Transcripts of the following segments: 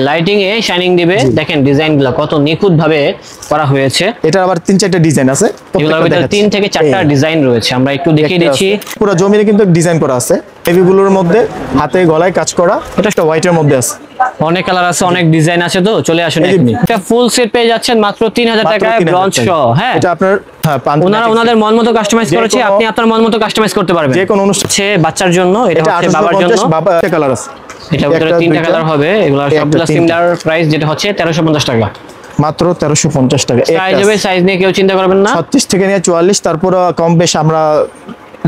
Lighting এ shining দিবে। দেখেন ডিজাইনগুলো কত নিখুঁত ভাবে করা হয়েছে। এটা আবার 3-4টা ডিজাইন আছে, এগুলোর ভিতরে 3 থেকে 4টা ডিজাইন রয়েছে, আমরা একটু দেখিয়ে দিচ্ছি। পুরো জমিনে কিন্তু ডিজাইন করা আছে, হেভিগুলোর মধ্যে হাতে গলায় কাজ করা। এটা একটা হোয়াইটের মধ্যে আছে, অনেক কালার আছে, অনেক ডিজাইন আছে, তো চলে আসুন এখনি। এটা ফুল সেট পেয়ে যাচ্ছেন মাত্র 3000 টাকায় ব্রঞ্জ সহ। হ্যাঁ, এটা আপনার ওনাদের মন মতো কাস্টমাইজ করেছে, আপনি আপনার মন মতো কাস্টমাইজ করতে পারবেন যে কোনো অনুষ্ঠানে। বাচ্চার জন্য, এটা হচ্ছে বাবার জন্য। বাবা কালার আছে, এটা ভিতরে 3টা কালার হবে। এগুলো সবগুলো সিমিলার প্রাইস, যেটা হচ্ছে 1350 টাকা, মাত্র 1350 টাকা। সাইজ হবে, সাইজ নিয়ে কেউ চিন্তা করবেন না। 36 থেকে নিয়ে 44, তারপর কম বেশ আমরা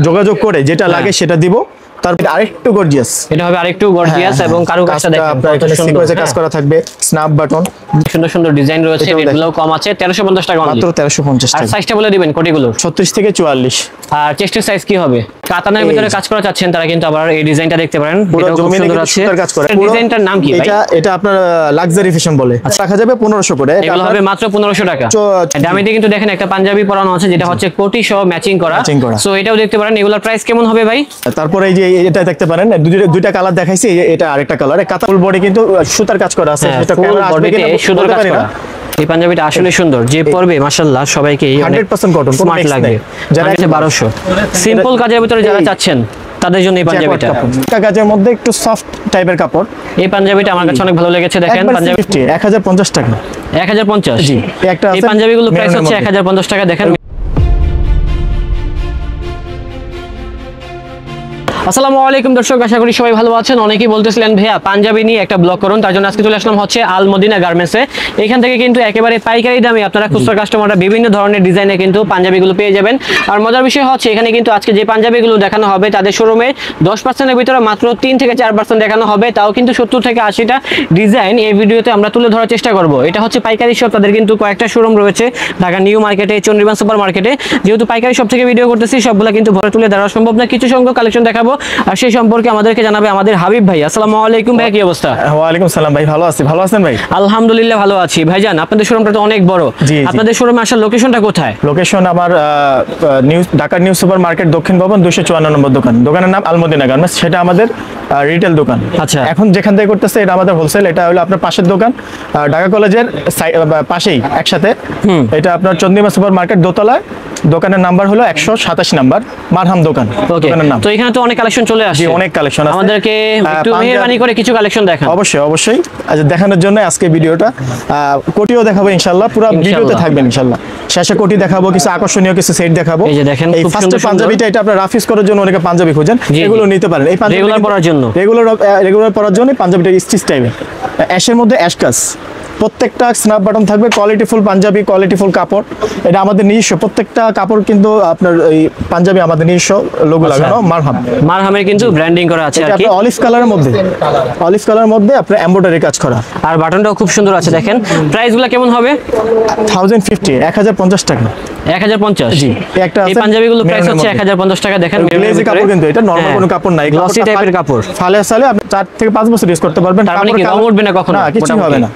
যোগাযোগ করে যেটা লাগে সেটা দিব। তারপর আরেকটু গর্জিয়াস, এটা হবে আরেকটু গর্জিয়াস এবং কারুকাজটা দেখেন আপনার এখানে সিকোয়েন্সে কাজ করা থাকবে, স্ন্যাপ বাটন, সুন্দর সুন্দর ডিজাইন রয়েছে। এগুলো কম আছে, 1350 টাকা মাত্র 1350 আর টাকা। সাইজটা বলে দিবেন কোটিগুলো। 36 থেকে 44। আর চেস্টের সাইজ কি হবে? কাতানের ভিতরে কাজ করা চাচ্ছেন তারা কিন্তু আবার এই ডিজাইনটা দেখতে পারেন, পুরো এটাও খুব জমিনে সুন্দর আছে। কাজ করে। ডিজাইনটার নাম কি ভাই? এটা আপনার লাক্সারি ফ্যাশন বলে, রাখা যাবে 1500 করে। এগুলো হবে মাত্র 1500 টাকা। দামিতে কিন্তু দেখেন একটা পাঞ্জাবি পরানো আছে, যেটা হচ্ছে কোটি সহ ম্যাচিং করা। সো এটাও দেখতে পারেন। এগুলোর প্রাইস কেমন হবে ভাই? তারপরে এই যে এটা দেখতে পারেন, দুইটা কালার দেখাইছি, এটা আরেকটা কালার। কাতা ফুল বডি কিন্তু সুতার কাজ করা আছে, এটা ক্যামেরা আসবে কিনা সুন্দর কাজ করা। এই পাঞ্জাবিটা আসলে সুন্দর, যে পরবে মাশাআল্লাহ সবাইকে 100% কটন, স্মার্ট লাগবে। যারা 1200 সিম্পল কাজের ভিতরে যারা চাচ্ছেন তাদের জন্য এই পাঞ্জাবিটা। কাজের মধ্যে একটু সফট টাইপের কাপড়। এই পাঞ্জাবিটা আমার কাছে অনেক ভালো লেগেছে। দেখেন পাঞ্জাবি 1050 টাকা। 1050? জি, একটা এই পাঞ্জাবিগুলো প্রাইস হচ্ছে 1050 টাকা। দেখেন। আসসালামু আলাইকুম দর্শক, আশা করি সবাই ভালো আছেন। অনেকেই বলতেছিলেন ভাইয়া পাঞ্জাবি নিয়ে একটা ব্লগ করুন, তার জন্য আজকে চলে আসলাম হচ্ছে আল মদিনা গার্মেন্টসে। এখান থেকে কিন্তু একেবারে পাইকারি দামে আপনারা খুচরা কাস্টমাররা বিভিন্ন ধরনের ডিজাইনে কিন্তু পাঞ্জাবিগুলো পেয়ে যাবেন। আর মজার বিষয় হচ্ছে এখানে কিন্তু আজকে যে পাঞ্জাবিগুলো দেখানো হবে তাদের শোরুমে 10%-এর ভিতরে মাত্র 3 থেকে 4% দেখানো হবে, তাও কিন্তু 70 থেকে 80টা ডিজাইন এই ভিডিওতে আমরা তুলে ধরার চেষ্টা করব। এটা হচ্ছে পাইকারি শপ, তাদের কিন্তু কয়েকটা শোরুম রয়েছে ঢাকা নিউ মার্কেটে, চন্দ্রিমা সুপার মার্কেটে। যেহেতু পাইকারি শপ থেকে ভিডিও করতেছি, সবগুলো কিন্তু ভরে তুলে ধরা সম্ভব না, কিছু সংখ্যক কালেকশন দেখাবো। আর সেই সম্পর্কে আমাদেরকে জানাবে আমাদের হাবিব ভাই। আসসালামু আলাইকুম ভাই, কি অবস্থা? ওয়া আলাইকুম সালাম ভাই, ভালো আছি। ভালো আছেন ভাই? আলহামদুলিল্লাহ ভালো আছি। ভাইজান আপনাদের শোরুমটা তো অনেক বড়, আপনাদের শোরুমে আসার লোকেশনটা কোথায়? লোকেশন আমার ঢাকা নিউ সুপার মার্কেট দক্ষিণ ভবন 254 নম্বর দোকান। দোকানের নাম আল মদিনা গার্মেন্টস, সেটা আমাদের রিটেল দোকান। আচ্ছা, এখন যেখান থেকে করতেছে এটা আমাদের হোলসেল। এটা হলো আপনার পাশের দোকান, ঢাকা কলেজের পাশেই একসাথে। এটা আপনার চন্দ্রিমা সুপার মার্কেট দোতলায়। দোকানের নাম্বার হলো 127 নাম্বার, মারহাম দোকান দোকানের নাম। তো এখানে তো অনেক কালেকশন চলে আসে, অনেক কালেকশন আছে। আমাদেরকে একটু মেহরবানি করে কিছু কালেকশন দেখান। অবশ্যই অবশ্যই, আজ দেখানোর জন্য আজকে ভিডিওটা। কোটিও দেখাবো ইনশাআল্লাহ, পুরো ভিডিওতে থাকবেন ইনশাআল্লাহ। শেষে কোটি দেখাবো, কিছু আকর্ষণীয় কিছু সেট দেখাবো। এই যে দেখেন, এই ফার্স্ট পাঞ্জাবিটা, এটা আপনারা রাফ ইউজ করার জন্য অনেকে পাঞ্জাবি খোঁজেন, এগুলো নিতে পারেন। এই পাঞ্জাবি রেগুলার পরার জন্য, রেগুলার পরার জন্য পাঞ্জাবিটা স্টিচ টাইপের, অ্যাশের মধ্যে অ্যাশ কাজ। প্রত্যেকটা স্ন্যাপ বাটন থাকবে, কোয়ালিটিফুল পাঞ্জাবি, কোয়ালিটিফুল কাপড়। এটা আমাদের নিজস্ব, প্রত্যেকটা কাপড় কিন্তু আপনার এই পাঞ্জাবি আমাদের নিজস্ব লোগো লাগানো, মারহামের কিন্তু ব্র্যান্ডিং করা আছে। এটা অলিভ কালারের মধ্যে আপনার এমব্রয়ডারি কাজ করা, আর বাটনটাও খুব সুন্দর আছে। দেখেন প্রাইসগুলো কেমন হবে? 1050 টাকা। 1050? জি, একটা এই পাঞ্জাবিগুলো প্রাইস হচ্ছে 1050 টাকা। দেখেন গ্লেজি কাপড়, কিন্তু এটা নরমাল কোনো কাপড় না, গ্লসি টাইপের কাপড়। ফালে আপনি 4 থেকে 5 বছর ইউজ করতে পারবেন। তার মানে কি রং উঠবে না কখনো? না, কিছু হবে না,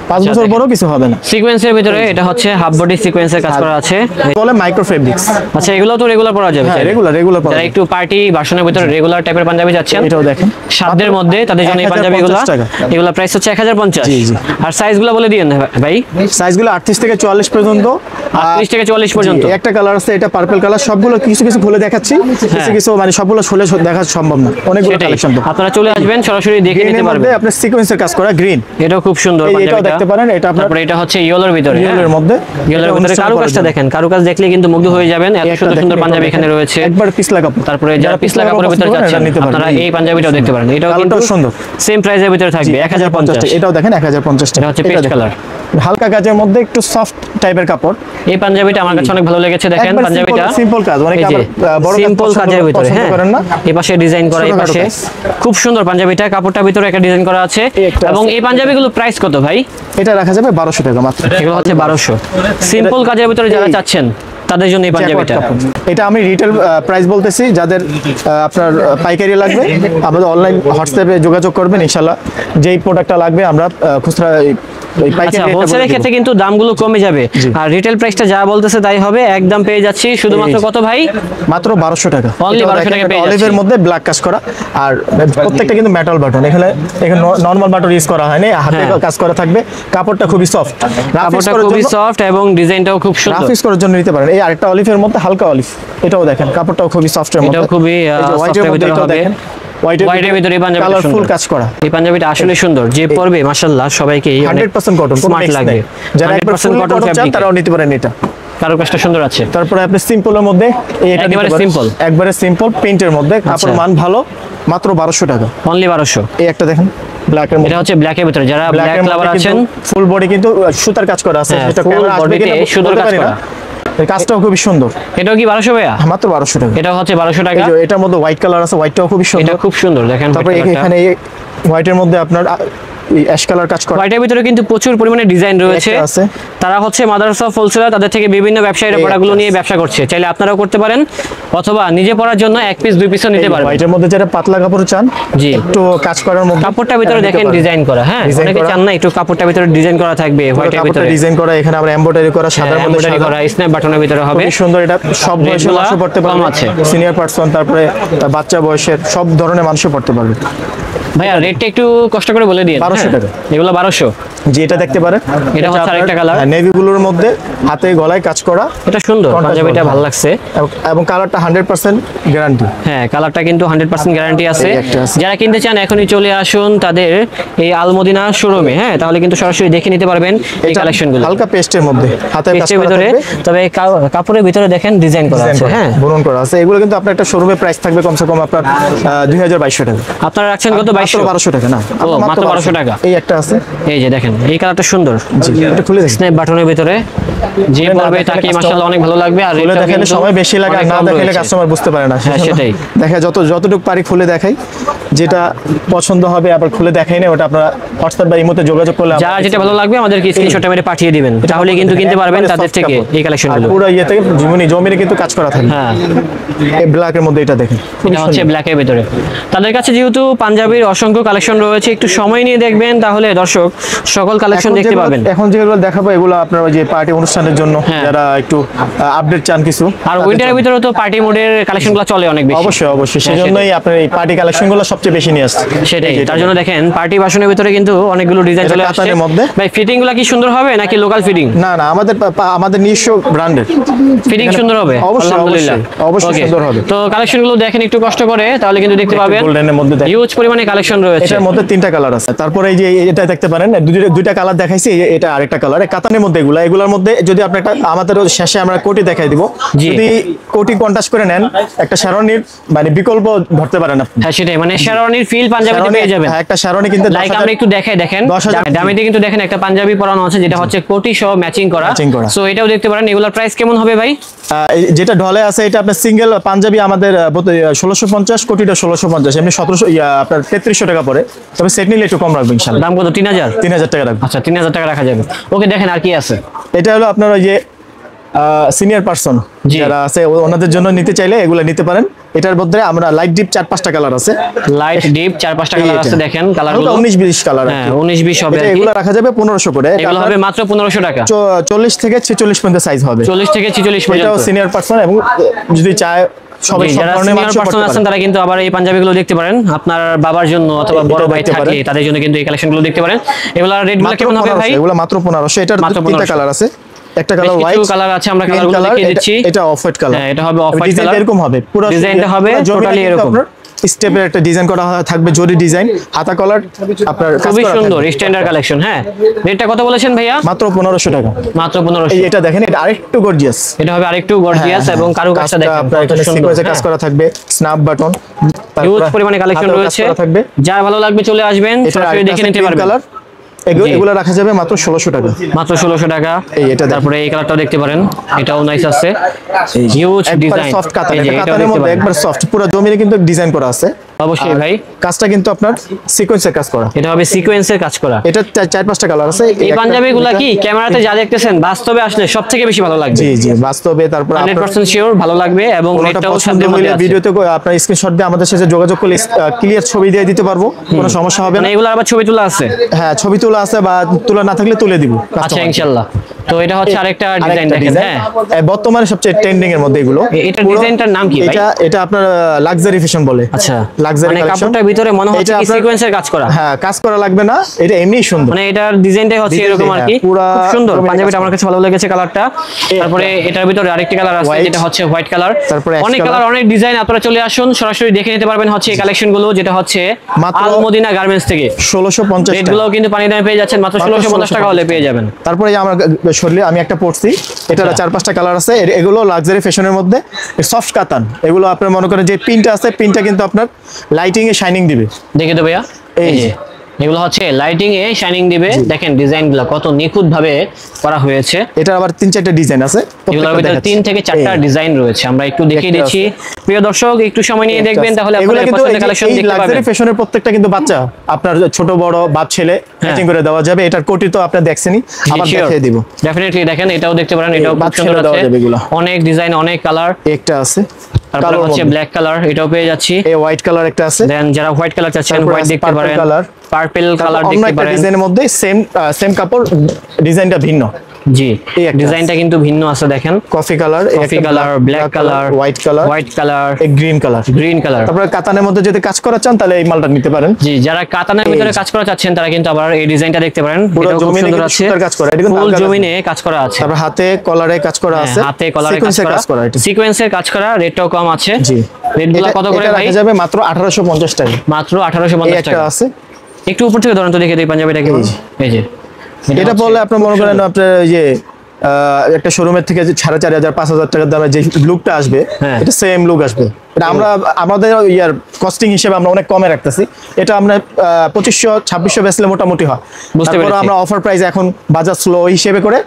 5 বছর পরেও কিছু হবে না। সিকোয়েন্সের ভিতরে এটা হচ্ছে হাফ বডি সিকোয়েন্সের কাজ করা আছে, বলে মাইক্রো ফেব্রিক্স। আচ্ছা, এগুলো তো রেগুলার পরা যাবে? হ্যাঁ, রেগুলার পরা যারা একটু পার্টি ভার্সনের ভিতরে রেগুলার টাইপের পাঞ্জাবি যাচ্ছেন, এটাও দেখেন সাধ্যের মধ্যে, তাদের জন্য এই পাঞ্জাবিগুলো। এগুলো প্রাইস হচ্ছে 1050। জি জি। আর সাইজগুলো বলে দিয়েন ভাই। সাইজগুলো 38 থেকে 44 পর্যন্ত। 38 থেকে 44 পর্যন্ত। একটা কালার আছে, এটা পার্পল কালার। সবগুলো কিছু খুলে দেখাচ্ছি, কিছু মানে সবগুলো খুলে দেখা সম্ভব না, অনেকগুলো কালেকশন। আপনারা চলে আসবেন, সরাসরি দেখে নিতে পারবেন। আপনি সিকোয়েন্সের কাজ করা গ্রিন, এটাও খুব সুন্দর পাঞ্জাবিটা, এটাও দেখতে পারেন। এটা আপনার এটা হচ্ছে ইয়েলোর ভিতরে, ইয়েলোর মধ্যে কারুকাজটা দেখেন, কারুকাজ দেখলে কিন্তু মুগ্ধ হয়ে যাবেন। এত সুন্দর সুন্দর পাঞ্জাবি এখানে রয়েছে, একবার পিছলা কাপড়। তারপরে যারা পিছলা কাপড়ের ভিতরে যাচ্ছেন আপনারা এই পাঞ্জাবিটাও দেখতে পারেন। এটাও কিন্তু সুন্দর, সেম প্রাইসের ভিতরে থাকবে 1050 টাকা। এটাও দেখেন 1050 টাকা। এটা হচ্ছে পেস্ট কালার, হালকা কাজের মধ্যে একটু সফট টাইপের কাপড়। এই পাঞ্জাবিটা আমার কাছে অনেক ভালো লেগেছে। দেখেন পাঞ্জাবিটা সিম্পল কাজ, অনেকে আবার বড় সিম্পল কাজের ভিতরে, হ্যাঁ, করেন না। এই পাশে ডিজাইন করা, এই পাশে খুব সুন্দর পাঞ্জাবিটা, কাপড়টার ভিতরে একটা ডিজাইন করা আছে। এবং এই পাঞ্জাবিগুলো প্রাইস কত ভাই? এটা রাখা যাবে 1200 টাকা মাত্র। এগুলো হচ্ছে 1200। সিম্পল কাজের ভিতরে যারা চাচ্ছেন তাদের জন্য এই পাঞ্জাবিটা। এটা আমি রিটেল প্রাইস বলতেছি, যাদের আপনার পাইকারি লাগবে আমাদের অনলাইন হোয়াটসঅ্যাপে যোগাযোগ করবেন ইনশাআল্লাহ। যেই প্রোডাক্টটা লাগবে আমরা খুচরা ওই পাইকারি আচ্ছা রেটটা হোলসেলের বলে ক্ষেত্রে দিব। কিন্তু দামগুলো কমে যাবে, জি। আর রিটেল প্রাইসটা যা বলতেছে তাই হবে, একদম পেয়ে যাচ্ছি শুধুমাত্র কত ভাই? মাত্র 1200 টাকা। Only এটাও 1200 দেখেন, টাকা পেয়ে এটা অলিভের যাচ্ছি। মধ্যে ব্ল্যাক কাজ করা, আর প্রত্যেকটা কিন্তু মেটাল বাটন। এখানে নরমাল বাটন ইউজ করা হয়নি, হাতে হ্যাঁ। কাজ করা থাকবে। কাপড়টা খুবই সফট, কাপড়টা খুবই সফট এবং ডিজাইনটাও খুব সুন্দর। রাফ ইউজ করার জন্য নিতে পারেন। এই আরেকটা অলিভের মধ্যে হালকা অলিভ, এটাও দেখেন কাপড়টাও খুবই সফটের মধ্যে। এটাও খুবই হোয়াইটের সফটের মধ্যে ভিতরে এটাও হবে। দেখেন, হোয়াইটের ভিতরে এই পাঞ্জাবিটা কালারফুল সুন্দর। কাজ করা। এই পাঞ্জাবিটা আসলে সুন্দর, যে পরবে মাশাআল্লাহ সবাইকে 100% কটন, কোনো স্মার্ট mix লাগবে। নেই। যারা একবার 100% ফুল কটন কটন চান ফ্যাব্রিক, তারাও নিতে পারেন এটা। কারো কাজটা সুন্দর আছে। তারপরে আপনি সিম্পলের মধ্যে এটা একেবারে নিতে পারেন। simple। একবারে সিম্পল প্রিন্টের মধ্যে, কাপড় আচ্ছা। মান ভালো, মাত্র 1200 টাকা। অনলি 1200। এই একটা দেখেন ব্ল্যাকের মধ্যে, এটা হচ্ছে ব্ল্যাকের ভিতরে, যারা ব্ল্যাক লাভার আছেন ফুল বডি কিন্তু সুতার কাজ করা আছে। হ্যাঁ, যেটা full ক্যামেরা আসবে body কিনা তে সুতার বলতে কাজ পারি না। করা। এই কাজটাও খুবই সুন্দর। এটাও কি 1200 ভাইয়া? মাত্র 1200 টাকা। এটা হচ্ছে 1200 টাকা। এই যে এটার মধ্যে হোয়াইট কালার আছে, হোয়াইটটাও খুবই এটা সুন্দর। খুব সুন্দর দেখেন। তারপরে এখানে হোয়াইটের মধ্যে আপনার অ্যাশ কালার কাজ করা হোয়াইটের ভিতরে কিন্তু প্রচুর পরিমাণে ডিজাইন রয়েছে। একটা আছে। তারা হচ্ছে মাদ্রাসা হোলসেলার, তাদের থেকে বিভিন্ন ব্যবসায়ীরা এই প্রোডাক্টগুলো একটা নিয়ে ব্যবসা করছে। চাইলে আপনারাও করতে পারেন, অথবা নিজে পরার জন্য এক পিস দুই পিসও নিতে পারবেন। হোয়াইটের মধ্যে যেটা পাতলা কাপড় চান, জি। একটু কাজ করার মধ্যে কাপড়টার ভিতরে এটা নিতে দেখেন পারেন। ডিজাইন করা, হ্যাঁ Design অনেকে করা। চান না একটু কাপড়টার ভিতরে ডিজাইন করা থাকবে, হোয়াইটের কাপড়টা ভিতরে ডিজাইন করা, এখানে আমরা এমব্রয়ডারি করা, সাদার মধ্যে এমব্রয়ডারি সাদা। করা, স্ন্যাপ বাটনের ভিতরে হবে। খুবই সুন্দর। এটা সব বয়সের রেটগুলা মানুষ পড়তে কম পারবে, আছে। সিনিয়র পার্সন, তারপরে বাচ্চা বয়সের সব ধরনের মানুষ পড়তে পারবে। ভাইয়া রেটটা একটু কষ্ট করে বলে দিন। 1200 টাকা। এগুলো 1200। যে এটা দেখতে পারেন, এটা হচ্ছে আরেকটা কালার। নেভি ব্লুর মধ্যে হাতে গলায় কাজ করা, এটা সুন্দর, Contrast পাঞ্জাবিটা করা। ভালো লাগছে। এবং কালারটা 100% গ্যারান্টি। হ্যাঁ কালারটা কিন্তু 100% গ্যারান্টি আছে। এই একটা আছে। যারা কিনতে চান এখনই চলে আসুন তাদের এই আলমদিনা শোরুমে, হ্যাঁ তাহলে কিন্তু সরাসরি দেখে নিতে পারবেন এই এটা কালেকশনগুলো। হালকা পেস্টের মধ্যে হাতে কাজ পেস্টের করা ভিতরে, থাকবে, তবে কাপড়ের ভিতরে দেখেন ডিজাইন করা ডিজাইন আছে। করা, হ্যাঁ বুনন করা আছে। এগুলো কিন্তু আপনার একটা শোরুমে প্রাইস থাকবে কমসে কম আপনার 2200 টাকা। আপনারা রাখছেন কত? মাত্র 2200। 1200 টাকা না, ও, মাত্র 1200 টাকা। এই একটা আছে, এই যে দেখেন এই কালারটা সুন্দর, জি এটা খুলে দেখেন। স্ন্যাপ বাটনের ভিতরে, যে খুলে না পরবে দেখালে তাকে customer- মাশাআল্লাহ অনেক ভালো লাগবে। আর খুলে রেটটা দেখালে কিন্তু সময় বেশি লাগে, আর অনেক না কম দেখালে রয়েছে। কাস্টমার বুঝতে পারে না। হ্যাঁ, সেটাই। দেখা যতটুকু পারি খুলে দেখাই, যেটা পছন্দ হবে আবার খুলে দেখাই না, ওটা আপনারা হোয়াটসঅ্যাপ বা ইমোতে যোগাযোগ করলে যার যেটা ভালো লাগবে আমাদেরকে স্ক্রিনশট মেরে পাঠিয়ে দিবেন, তাহলে কিন্তু কিনতে পারবেন তাদের থেকে এই কালেকশনগুলো। পুরো ইয়ে থেকে জমিনে কিন্তু কাজ করা থাকে। হ্যাঁ এই ব্ল্যাকের মধ্যে এটা দেখেন, খুবই এটা হচ্ছে সুন্দর। ব্ল্যাকের ভিতরে। তাদের কাছে যেহেতু পাঞ্জাবির অসংখ্য কালেকশন রয়েছে, একটু সময় নিয়ে দেখবেন, তাহলে দর্শক সকল কালেকশন দেখতে পাবেন। এখন যেগুলো দেখাবো এগুলো আপনার ওই যে পার্টি অনুষ্ঠানের জন্য, হ্যাঁ। যারা একটু আপডেট চান কিছু। আর উইন্টারের ভিতরে তো পার্টি মোডের কালেকশনগুলো চলে অনেক বেশি। অবশ্যই হ্যাঁ, সেজন্যই আপনার এই পার্টি কালেকশনগুলো সবচেয়ে বেশি নিয়ে আসছে। সেটাই, এই যে তার এটা। জন্য দেখেন পার্টি বাসনের ভিতরে কিন্তু অনেকগুলো ডিজাইন এটা চলে আসছে। কাতানের মধ্যে। ভাই ফিটিং গুলা কি সুন্দর হবে নাকি লোকাল ফিটিং? না আমাদের নিজস্ব ব্র্যান্ডের ফিটিং সুন্দর হবে অবশ্যই আলহামদুলিল্লাহ। অবশ্যই Okay, সুন্দর হবে। তো কালেকশন গুলো দেখেন একটু কষ্ট করে, তাহলে কিন্তু দেখতে পাবেন গোল্ডেনের মধ্যে দেখেন। হিউজ পরিমাণে কালেকশন রয়েছে। এটার মধ্যে 3টা কালার আছে। তারপরে এই যে এটা দেখতে পারেন, দুইটা কালার দেখাইছি, এটা আরেকটা কালার। কাতানের মধ্যে এগুলোর মধ্যে যদি আপনি একটা, আমাদের শেষে আমরা কোটি দেখাই দিব, জি। যদি কোটি কন্ট্রাস্ট করে নেন, একটা শেরওয়ানির মানে বিকল্প ধরতে পারেন আপনি। হ্যাঁ সেটাই, মানে শেরওয়ানির ফিল পাঞ্জাবিতে পেয়ে যাবেন। হ্যাঁ, একটা শেরওয়ানি কিন্তু লাইক আমরা একটু দেখাই, দেখেন 10,000 দামিতে কিন্তু দেখেন একটা পাঞ্জাবি পরানো আছে, যেটা হচ্ছে কোটি সহ ম্যাচিং করা। Matching করা। সো এটাও দেখতে পারেন। এগুলোর প্রাইস কেমন হবে ভাই? যেটা ঢলে আছে এটা আপনার সিঙ্গেল পাঞ্জাবি আমাদের 1650, কোটিটা 1650, এমনি 1700 আপনার 3300 টাকা পড়ে। তবে সেট নিলে একটু কম রাখবেন ইনশাআল্লাহ, দাম কত? 3000। 3000 টাকা রাখবেন। আচ্ছা 3000 টাকা রাখা যাবে। ওকে দেখেন আর কি আছে। এটা হলো আপনার ওই যে সিনিয়র পার্সন জি। যারা আছে ওনাদের জন্য নিতে চাইলে এগুলো নিতে পারেন। এটার মধ্যে আমরা লাইট ডিপ 4-5টা কালার আছে। লাইট ডিপ 4-5টা কালার আছে, দেখেন কালারগুলো 19-20 কালার। হ্যাঁ 19-20 হবে আর কি। এগুলো রাখা যাবে 1500 করে। এটা এগুলো হবে মাত্র 1500 টাকা। 40 থেকে 46 পর্যন্ত সাইজ হবে। 40 থেকে 46 এটাও পর্যন্ত। সিনিয়র পার্সন, এবং যদি চায় সবাই জি, সব যারা ধরনের সিনিয়র মানুষ পার্সন পড়তে আছেন পারে। তারা কিন্তু আবার এই পাঞ্জাবিগুলো দেখতে পারেন। আপনার বাবার জন্য অথবা এটা বড় ভাই দেখতে থাকলে পারেন। তাদের জন্য কিন্তু এই কালেকশনগুলো দেখতে পারেন। এগুলোর রেটগুলো মাত্র কেমন হবে ভাই? 1500, এগুলো মাত্র 1500। এটার মাত্র 3টা 1500 কালার আছে। একটা কালার বেশ হোয়াইট কিছু কালার আছে, আমরা কালারগুলো দেখিয়ে দিচ্ছি। এটা অফ হোয়াইট কালার। হ্যাঁ, এটা হবে off white ডিজাইন color। এরকম হবে, পুরো ডিজাইনটা হবে টোটালি এরকম। স্টেপের একটা ডিজাইন করা থাকবে, জরি ডিজাইন, হাতা কলার আপনার কাজ খুবই করা সুন্দর থাকবে। Standard collection. হ্যাঁ রেটটা কত বলেছেন ভাইয়া? মাত্র 1500 টাকা। মাত্র 1500। এই এটা দেখেন, এটা আরেকটু গর্জিয়াস। এটা হবে আরেকটু গর্জিয়াস এবং কারুকাজটা দেখেন আপনার কত এখানে সুন্দর। সিকোয়েন্সে কাজ হ্যাঁ। করা থাকবে, স্ন্যাপ বাটন, হিউজ পরিমাণে কালেকশন রয়েছে। থাকবে। যার ভালো লাগবে চলে আসবেন, সরাসরি দেখে নিতে পারবেন। কালার এগুলো রাখা যাবে মাত্র 1600 টাকা। মাত্র 1600 টাকা। এটা দেখেন। তারপরে এই কালারটাও দেখতে পারেন, এটাও নাইস আছে। হিউজ একবার ডিজাইন। সফট কাতান, এটা কাতানের মধ্যে একবার সফট, পুরো জমিনে কিন্তু ডিজাইন করা আছে। অবশ্যই ভাই। কাজটা কিন্তু আপনার সিকোয়েন্সের কাজ করা, এটা হবে সিকোয়েন্সের কাজ করা। এটা 4-5টা কালার আছে। এই পাঞ্জাবিগুলা কি ক্যামেরাতে যা দেখতেছেন বাস্তবে আসলে সবথেকে বেশি ভালো লাগবে। জি জি, বাস্তবে তারপর 100% শিওর ভালো লাগবে এবং রেটটাও পছন্দ সাধ্যের হলে মধ্যে আছে। ভিডিওতে আপনার স্ক্রিনশট দিয়ে আমাদের সাথে যোগাযোগ করলে ক্লিয়ার ছবি দিয়ে দিতে পারবো, কোনো সমস্যা হবে না। মানে এগুলো আবার ছবি তোলা আছে? হ্যাঁ, ছবি তোলা আছে, বা তোলা না থাকলে তুলে দিব। আচ্ছা ইনশাআল্লাহ। তো এটা হচ্ছে আরেকটা ডিজাইন দেখেন। হ্যাঁ, বর্তমানে সবচেয়ে ট্রেন্ডিং এর মধ্যে এগুলো। এটা ডিজাইনটার নাম কি ভাই? এটা আপনার লাক্সারি ফ্যাশন বলে। আচ্ছা, লাক্সারি মানে কালেকশন। কাপড়টার ভিতরে মনে হচ্ছে কি সিকোয়েন্সের কাজ করা? হ্যাঁ, কাজ করা লাগবে না, এটা এমনিই সুন্দর। মানে এটার ডিজাইনটাই হচ্ছে এরকম আর কি, পুরা খুব সুন্দর। রঙিন পাঞ্জাবিটা কাজ আমার কাছে ভালো লেগেছে কালারটা। তারপরে এটার ভিতরে আরেকটি কালার আছে White, যেটা হচ্ছে হোয়াইট কালার। তারপরে ash অনেক color। কালার, অনেক ডিজাইন। আপনারা চলে আসুন, সরাসরি দেখে নিতে পারবেন হচ্ছে এই কালেকশন গুলো, যেটা হচ্ছে মাত্র আল মদিনা গার্মেন্টস থেকে। 1650 রেট টাকা। গুলো কিন্তু পানি দামে পেয়ে যাচ্ছেন, মাত্র 1650 টাকা হলে পেয়ে যাবেন। তারপরে এই আমার শরীরে আমি একটা পরছি, এটা 4-5টা কালার আছে। এগুলো লাক্সারি ফ্যাশনের মধ্যে সফট কাতান। এগুলো আপনার মনে করেন যে পিনটা আছে, পিনটা কিন্তু আপনার লাইটিং এ শাইনিং দিবে। দেখে তো ভাইয়া, এই যে এগুলো হচ্ছে লাইটিং এ শাইনিং দিবে। দেখেন ডিজাইনগুলো কত নিখুঁত ভাবে করা হয়েছে। এটা আবার 3-4টা ডিজাইন আছে, এগুলোর ভিতরে 3 থেকে 4টা ডিজাইন রয়েছে। আমরা একটু দেখিয়ে দিচ্ছি, প্রিয় দর্শক একটু সময় নিয়ে দেখবেন, তাহলে আপনাদের পছন্দের কালেকশন দেখতে পাবেন। লাক্সারি ফ্যাশনের প্রত্যেকটা কিন্তু বাচ্চা, আপনার ছোট বড় বাপ ছেলে ম্যাচিং করে দেওয়া যাবে। এটার কোটি তো আপনি দেখছেনই, আবার দেখিয়ে দিব। ডেফিনেটলি দেখেন, এটাও দেখতে পারেন, এটাও খুব বাচ্চা সুন্দর দেওয়া আছে। যাবে এগুলো। অনেক ডিজাইন, অনেক কালার। একটা আছে তারপর হচ্ছে ব্ল্যাক কালার, এটাও পেয়ে যাচ্ছি। এই হোয়াইট কালার একটা আছে। দেন যারা হোয়াইট কালার চাচ্ছেন তারপরে হোয়াইট আছে দেখতে purple পারেন, color। পার্পল কালার অন্য দেখতে একটা পারেন। ডিজাইনের মধ্যে সেম কাপড়, ডিজাইনটা ভিন্ন। জি, এই একটা ডিজাইনটা কিন্তু ভিন্ন আছে। দেখেন coffee colour, coffee colour, black colour, white colour, white colour, green colour. Green colour. তারপরে কাতানের মধ্যে যদি কাজ করা চান তাহলে এই মালটা নিতে পারেন। জি, যারা কাতানের ভিতরে কাজ করা চাচ্ছেন তারা কিন্তু আবার এই ডিজাইনটা দেখতে পারেন। পুরো এটাও খুব জমিনে সুন্দর কিন্তু আছে, সুতার কাজ করা, এটা কিন্তু ফুল আলগা জমিনে কাজ করা আছে। তারপর হাতে কলারে কাজ করা আছে, হাতে কলারে সিকোয়েন্সের কাজ করা। এটা সিকোয়েন্সের কাজ করা, রেটটাও কম আছে। জি, রেটগুলো কত করে এটা ভাই? রাখা যাবে মাত্র 1850 টাকা। মাত্র এই 1850 একটা টাকা। আছে, একটু উপর থেকে ধরুন তো দেখে দিই পাঞ্জাবিটাকে। এই যে এটা পড়লে আপনি মনে করেন আপনার এই যে একটা শোরুমের থেকে যে 4500-5000 টাকার দামে যে লুকটা আসবে, হ্যাঁ। এটা সেম লুক আসবে। এটা আমরা আমাদের ইয়ার কস্টিং হিসেবে আমরা অনেক কমে রাখতেছি। এটা আমরা 2500-2600 বেচলে মোটামুটি হয়। বুঝতে তারপর পেরেছি। আমরা অফার প্রাইস এখন বাজার স্লো হিসেবে করে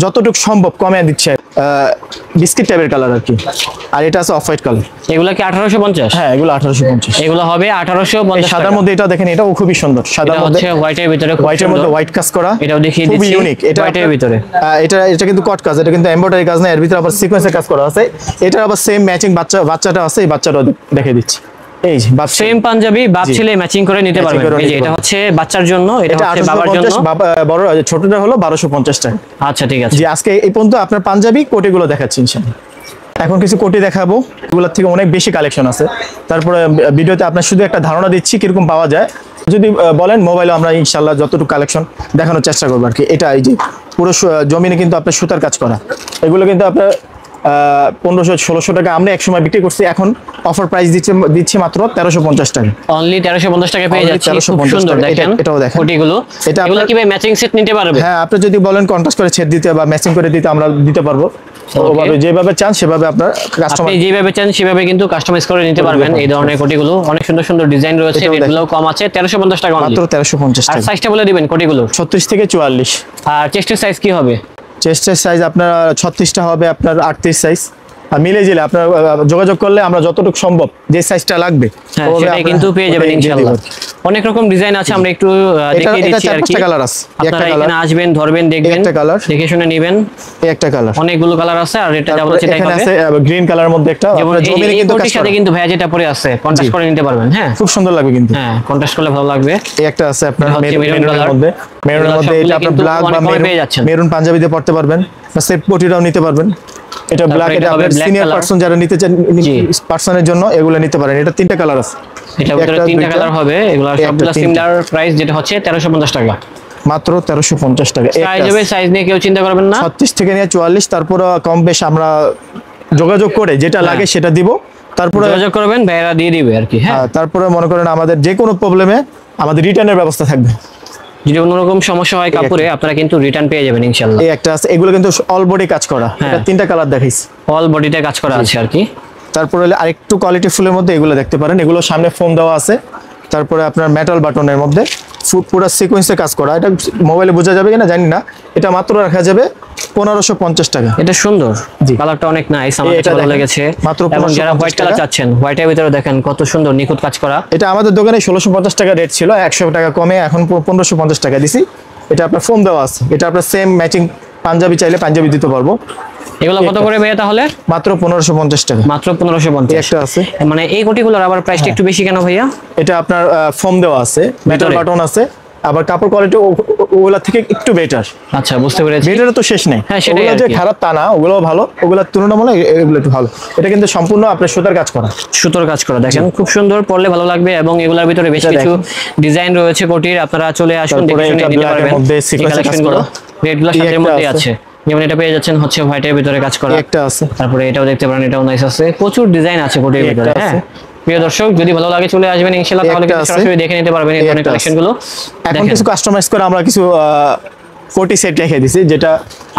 যতটুকু সম্ভব কমে দিচ্ছে। বিস্কিট টাইপের কালার আর কি। আর এটা আছে অফ হোয়াইট কালার। এগুলা কি 1850? হ্যাঁ, এগুলো 1850। এগুলো হবে 1850 সাদার টাকা। মধ্যে এটা দেখেন, এটাও খুবই সুন্দর। সাদার এটা মধ্যে হচ্ছে হোয়াইটের ভিতরে, খুব হোয়াইটের মধ্যে সুন্দর। হোয়াইট কাজ করা, এটাও দেখিয়ে খুবই দিচ্ছি, ইউনিক। এটা হোয়াইটের ভিতরে। এটা কিন্তু কট কাজ, এটা কিন্তু এমব্রয়ডারি কাজ না, এর ভিতরে আবার সিকোয়েন্সের কাজ করা আছে। এটার আবার সেম ম্যাচিং বাচ্চাটা আছে, এই বাচ্চাটাও দেখিয়ে দিচ্ছি। এই যে বাচ্চা সেম পাঞ্জাবি বাপ জি। ছেলে ম্যাচিং করে নিতে Matching পারবেন। করে এই যে নিতে এটা পারবেন। হচ্ছে বাচ্চার জন্য, এটা এটা হচ্ছে বাবার জন্য। 1850, বড় ছোটটা হলো 1250 টাকা। আচ্ছা ঠিক আছে। জি, আজকে এই পর্যন্ত আপনার পাঞ্জাবি কোটিগুলো দেখাচ্ছি ইনশাআল্লাহ। এখন কিছু কোটি দেখাবো, এগুলোর থেকে অনেক বেশি কালেকশন আছে। তারপরে ভিডিওতে আপনার শুধু একটা ধারণা দিচ্ছি কিরকম পাওয়া যায়। যদি বলেন মোবাইলে আমরা ইনশাআল্লাহ যতটুকু কালেকশন দেখানোর চেষ্টা করবো আর কি। এটা এই যে পুরো জমিনে কিন্তু আপনার সুতার কাজ করা, এগুলো কিন্তু আপনার 1500-1600 টাকা আমরা একসময় বিক্রি করছি। এখন অফার প্রাইস দিচ্ছি মাত্র 1350 টাকা। অনলি 1350 টাকা পেয়ে Only যাচ্ছে। খুব 1350 সুন্দর টাকা। দেখেন, এটাও দেখেন। কোটিগুলো। এটা এগুলো আপনার- কি ভাই ম্যাচিং সেট নিতে পারবে? হ্যাঁ, আপনি যদি বলেন কন্ট্রাস্ট করে ছেদ দিতে বা ম্যাচিং করে দিতে আমরা দিতে পারবো। ওভাবে যেভাবে চান সেভাবে আপনার কাস্টমার আপনি যেভাবে চান সেভাবে কিন্তু কাস্টমাইজ করে নিতে পারবেন। এই ধরনের কোটিগুলো অনেক সুন্দর সুন্দর ডিজাইন রয়েছে, এটাও রেটগুলো কম আছে। 1350 টাকা অনলি। মাত্র 1350 আর টাকা। সাইজটা বলে দিবেন কোটিগুলো। 36 থেকে 44। আর চেস্টের সাইজ কি হবে? চেস্টের সাইজ আপনার 36টা হবে, আপনার 38 সাইজ। আর মিলে জিলে আপনার যোগাযোগ করলে আমরা যতটুকু সম্ভব যে সাইজটা লাগবে হ্যাঁ, ওভাবে সেটাই আমরা কিন্তু পেয়ে যাবেন ওটাই দিয়ে ইনশাআল্লাহ। দেব। অনেক রকম ডিজাইন আছে, আমরা একটু দেখিয়ে এটা দিচ্ছি আর কি। 4-5টা কালার আছে। আপনারা এখানে আসবেন, ধরবেন, দেখবেন, একটা কালার, দেখে শুনে নেবেন। এই একটা কালার, অনেকগুলো কালার আছে, আর এটা যাবো সেটাই এখানে হবে। আছে গ্রিন কালার মধ্যে একটা, যেমন আপনার জমিনে কিন্তু কাজ কোটির সাথে করা। কিন্তু ভাইয়া যেটা পরে আছে কন্ট্রাস্ট জি। করে নিতে পারবেন। হ্যাঁ খুব সুন্দর লাগবে কিন্তু। হ্যাঁ, কন্ট্রাস্ট করলে ভালো লাগবে। এই একটা আছে আপনার এটা হচ্ছে maroon মেরুনের color। মধ্যে, মেরুনের এগুলো মধ্যে সবগুলো এটা আপনার কিন্তু ব্ল্যাক বা অনেক কমে পেয়ে যাচ্ছেন। মেরুন পাঞ্জাবি দিয়ে পড়তে পারবেন, বা সেট কোটিটাও নিতে পারবেন। এটা ব্ল্যাক, এটা এটা হবে আপনার black সিনিয়র color। পারসন যারা নিতে চান, জি। পারসনের জন্য এগুলো নিতে পারেন। এটা 3টা কালার আছে, এটা ভিতরে একটা, 3টা দুইটা, কালার হবে। এগুলো একটা, সবগুলো 3টা। সিমিলার প্রাইস, যেটা হচ্ছে 1350 টাকা। মাত্র 1350 টাকা। সাইজ হবে, সাইজ নিয়ে কেউ চিন্তা করবেন না। 36 থেকে নিয়ে 44, তারপর কম বেশ আমরা যোগাযোগ করে যেটা লাগে সেটা দিব। তারপরে যোগাযোগ করবেন, ভাইরা দিয়ে দিবে আর কি। হ্যাঁ, তারপরে মনে করেন আমাদের যে কোনো প্রবলেমে আমাদের রিটার্নের ব্যবস্থা থাকবে। যদি কোনো রকম সমস্যা হয় কাপড়ে, আপনারা কিন্তু রিটার্ন পেয়ে যাবেন ইনশাআল্লাহ। এই একটা আছে, এগুলো কিন্তু অল বডি কাজ করা। হ্যাঁ। এটা 3টা কালার দেখাইছি। অল বডিতে কাজ করা আছে আর কি। তারপরে হলে আরেকটু কোয়ালিটি ফুলের মধ্যে এগুলো দেখতে পারেন, এগুলো সামনে ফোম দেওয়া আছে। তারপরে আপনার মেটাল বাটনের মধ্যে পুরো সিকোয়েন্সে কাজ করা। এটা মোবাইলে বোঝা যাবে কিনা জানি না। এটা মাত্র রাখা যাবে 1550 টাকা। এটা সুন্দর, জি। কালারটা অনেক নাইস, আমার এটা কাছে ভালো দেখেন, লেগেছে। মাত্র এবং যারা 1550 হোয়াইট কালার টাকা। চাচ্ছেন, হোয়াইটের ভিতরে দেখেন কত সুন্দর নিখুঁত কাজ করা। এটা আমাদের দোকানে 1650 টাকা রেট ছিল, 100 টাকা কমে এখন 1550 টাকা দিছি। এটা আপনার ফোম দেওয়া আছে, এটা আপনার সেম ম্যাচিং পাঞ্জাবি চাইলে পাঞ্জাবি দিতে পারবো। এগুলো কত করে ভাইয়া তাহলে? মাত্র 1550 টাকা। মাত্র 1550। একটা আছে, মানে এই কোটিগুলোর আবার প্রাইসটা একটু বেশি কেন ভাইয়া? এটা আপনার ফোম দেওয়া আছে, মেটাল ভিতরে? বাটন আছে, আবার কাপড় কোয়ালিটি ওগুলা থেকে একটু বেটার। আচ্ছা, বুঝতে পেরেছি। বেটার তো শেষ নেই, হ্যাঁ, সেটাই ওগুলো আর যে কি। খারাপ তা না, ওগুলো ভালো, ওগুলোর তুলনামূলক এগুলো একটু ভালো। এটা কিন্তু সম্পূর্ণ আপনার সুতার কাজ করা। সুতোর কাজ করা, দেখেন খুব সুন্দর, পরলে ভালো লাগবে। এবং এগুলোর ভিতরে বেশ এটা কিছু দেখেন। ডিজাইন রয়েছে কোটির, আপনারা চলে আসুন, তারপরে দেখে শুনে এটা নিতে black এর পারবেন। মধ্যে এই sequence এর কাজ কালেকশনগুলো করা। রেডগুলো এই সাথে একটা মধ্যে আছে। আছে, যেমন এটা পেয়ে যাচ্ছেন হচ্ছে হোয়াইটের ভিতরে কাজ করা। এই একটা আছে, তারপরে এটাও দেখতে পারেন, এটাও নাইস আছে, প্রচুর ডিজাইন আছে কোটির এই ভিতরে। একটা হ্যাঁ, আছে। প্রিয় দর্শক, যদি ভালো লাগে চলে আসবেন ইনশাআল্লাহ, এই তাহলে একটা কিন্তু আছে। সরাসরি দেখে নিতে পারবেন এই এই ধরনের একটা আছে। কালেকশনগুলো। এখন দেখেন কিছু কাস্টমাইজ করে আমরা কিছু কোটি সেট রেখে দিছি, যেটা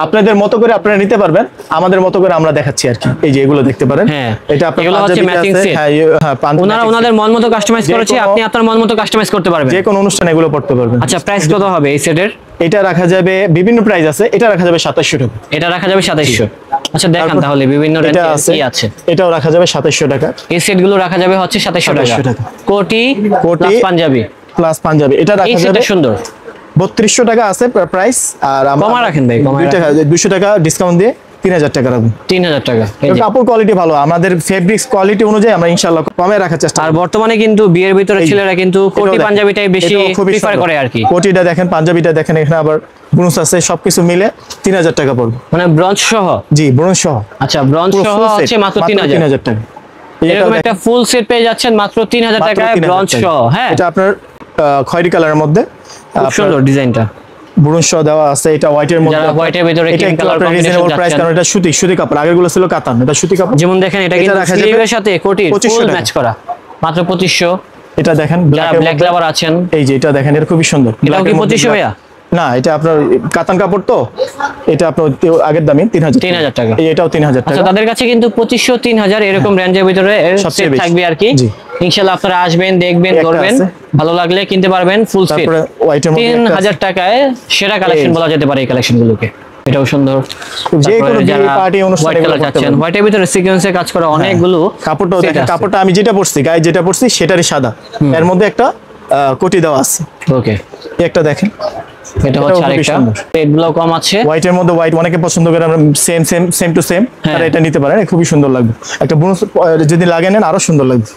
আপনাদের মতো করে আপনারা নিতে পারবেন, আমাদের মতো করে আমরা দেখাচ্ছি আর কি। এই যে এগুলো দেখতে পারেন, হ্যাঁ, এটা আপনার এগুলো হচ্ছে পাঞ্জাবিতে matching আছে, set। হ্যাঁ হ্যাঁ ওনারা matching ওনাদের set। মন মতো কাস্টমাইজ যে করেছে, কোনো- আপনি আপনার মন মতো কাস্টমাইজ করতে পারবেন। যে কোনো অনুষ্ঠানে এগুলো পড়তে পারবেন। আচ্ছা, প্রাইস কত হবে এই সেটের? এটা রাখা যাবে, বিভিন্ন প্রাইস আছে, এটা রাখা যাবে 2700 টাকা। এটা রাখা যাবে 2700। আচ্ছা, দেখান তারপর তাহলে বিভিন্ন এটা রেঞ্জে আছে, কি আছে। এটাও রাখা যাবে 2700 টাকা। এই সেটগুলো রাখা যাবে হচ্ছে 2700 2700 টাকা। টাকা। কোটি কোটি প্লাস পাঞ্জাবি, প্লাস পাঞ্জাবি, এটা এই রাখা সেটটা যাবে সুন্দর। 3200 টাকা আছে প্রাইস। আর কমা রাখেন ভাই, কমা 200 টাকা ডিসকাউন্ট দিয়ে 3000 টাকা রাখবো। 3000 টাকা। এই যে। কাপড় কোয়ালিটি ভালো, আমাদের ফেব্রিক্স কোয়ালিটি অনুযায়ী আমরা ইনশাআল্লাহ কমে রাখার চেষ্টা আর করব। বর্তমানে কিন্তু বিয়ের ভিতরে ছেলেরা কিন্তু কোটি এটাও দেখেন, পাঞ্জাবিটাই বেশি এটাও খুবই প্রিফার সুন্দর। করে আর কি। কোটিটা দেখেন, পাঞ্জাবিটা দেখেন, এখানে আবার ব্রুন্স আছে, সবকিছু মিলে 3000 টাকা পড়বে। মানে ব্রঞ্জ সহ? জি, ব্রুন্স সহ। আচ্ছা, ব্রঞ্জ পুরো সহ full set, হচ্ছে মাত্র 3000। 3000 টাকা। এরকম একটা ফুল সেট পেয়ে যাচ্ছেন মাত্র 3000 টাকায়, ব্রঞ্জ সহ। হ্যাঁ, এটা আপনার খয়েরি কালারের মধ্যে খুব সুন্দর ডিজাইনটা। ব্রুন্স সহ দেওয়া আছে, এটা হোয়াইটের মধ্যে। যারা হোয়াইটের ভিতরে এটা cream একটু color আপনার combination রিজনেবল প্রাইস, যাচ্ছেন। কারণ এটা সুতি কাপড়, আগেরগুলো ছিল কাতান, এটা সুতি কাপড়। যেমন দেখেন, এটা এটা কিন্তু রাখা যাবে স্লিভের সাথে কোটির 2500 ফুল টাকা। ম্যাচ করা, মাত্র 2500। এটা দেখেন যারা ব্ল্যাক ব্ল্যাক লাভার আছেন, এই যে এটা দেখেন, এটা খুবই সুন্দর। এটাও Black কি এর মধ্যে 2500 black। ভাইয়া? না, এটা আপনার কাতান কাপড় তো, এটা আপনার আগের দামই 3000 3000 টাকা। এটাও 3000 আচ্ছা, টাকা। তাদের কাছে কিন্তু 2500 3000 এরকম রেঞ্জের ভিতরে সবচেয়ে সেট বেশি। থাকবে আর কি। জি। ইনশাআল্লাহ আপনারা আসবেন, দেখবেন, একটা ধরবেন, আছে। ভালো লাগলে কিনতে পারবেন ফুল সেট। তারপরে হোয়াইটের মধ্যে একটা আছে। 3000 টাকায় সেরা কালেকশন এই। বলা যেতে পারে এই কালেকশনগুলোকে। এটাও সুন্দর। যে তারপরে কোনো যারা বিয়ে, পার্টি, অনুষ্ঠানে white এগুলো color করতে চাচ্ছেন, পারবেন। হোয়াইটের ভিতরে সিকোয়েন্সে কাজ করা অনেকগুলো কাপড়টাও set দেখেন, আছে। কাপড়টা আমি যেটা পরছি, গায়ে যেটা পরছি সেটারই সাদা, এর মধ্যে একটা কোটি দেওয়া আছে। ওকে, এই একটা দেখেন, এটা হচ্ছে খুবই আরেকটা। সুন্দর। রেটগুলো কম আছে। হোয়াইটের মধ্যে হোয়াইট অনেকে পছন্দ করে, আমরা সেম টু সেম, হ্যাঁ। তারা এটা নিতে পারেন, খুবই সুন্দর লাগবে। একটা বোনাস যদি লাগে নেন আরো সুন্দর লাগবে।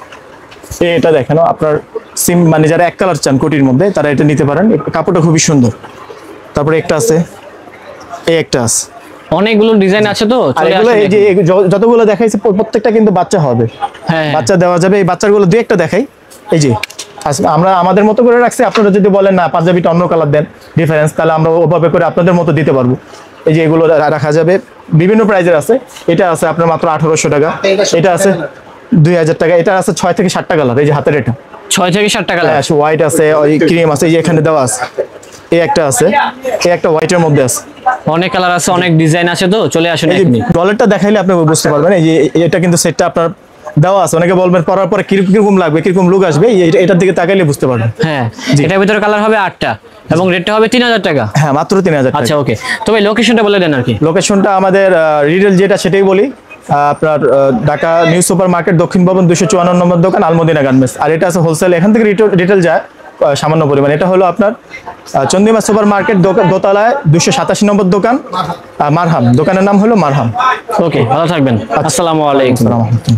এটা দেখেন, আপনার সিম মানে যারা এক কালার চান কোটির মধ্যে, তারা এটা নিতে পারেন, কাপড়টা খুবই সুন্দর। তারপরে একটা আছে, এই একটা আছে। অনেকগুলো ডিজাইন আছে তো, আর চলে এগুলো আসেন এই যে দেখুন। যতগুলো দেখাইছে প্রত্যেকটা কিন্তু বাচ্চা হবে, হ্যাঁ, বাচ্চা দেওয়া যাবে। এই বাচ্চাগুলো দুই একটা দেখাই, এই যে আমরা আমাদের মতো করে রাখছি। আপনারা যদি বলেন না পাঞ্জাবিটা অন্য কালার দেন ডিফারেন্স, তাহলে আমরা ওভাবে করে আপনাদের মতো দিতে পারবো। এই যে এগুলো রাখা যাবে, বিভিন্ন প্রাইজের আছে। এটা আছে আপনার মাত্র 1800 টাকা, এটা আছে 2000 টাকা, এটা আছে 6 থেকে 7টা কালার। এই যে হাতের এটা 6 থেকে 7 টাকা লাগে। হোয়াইট আছে, ওই ক্রিম আছে, এই যে এখানে দেওয়া আছে। এই একটা আছে, এই একটা হোয়াইটের মধ্যে আছে। অনেক কালার আছে, অনেক ডিজাইন আছে তো, চলে আসেন এই যে এখনই। ডলারটা দেখাইলে আপনি বুঝতে পারবেন। এই যে এটা কিন্তু সেটটা আপনার দেওয়া আছে। অনেকে বলবেন পরার পরে কিরকম লাগবে, কিরকম লুক আসবে, এটার দিকে তাকাইলে বুঝতে পারবেন। হ্যাঁ, এটার ভিতরে কালার হবে 8টা এবং রেটটা হবে 3000 টাকা। হ্যাঁ, মাত্র 3000 টাকা। আচ্ছা, ওকে, তবে লোকেশনটা বলে দেন আর কি। লোকেশনটা আমাদের রিটেল যেটা সেটাই বলি, আপনার ঢাকা নিউ সুপার মার্কেট, দক্ষিণ ভবন 254 নম্বর দোকান, আলমদিনা গার্মেন্টস। আর এটা আছে হোলসেল, এখান থেকে রিটেল যায় সামান্য পরিমাণ। এটা হলো আপনার চন্দিমা সুপার মার্কেট দোতলায় 287 নম্বর দোকান, মারহাম, দোকানের নাম হলো মারহাম। ওকে, ভালো থাকবেন। আসসালামু আলাইকুম। আসসালামু আলাইকুম।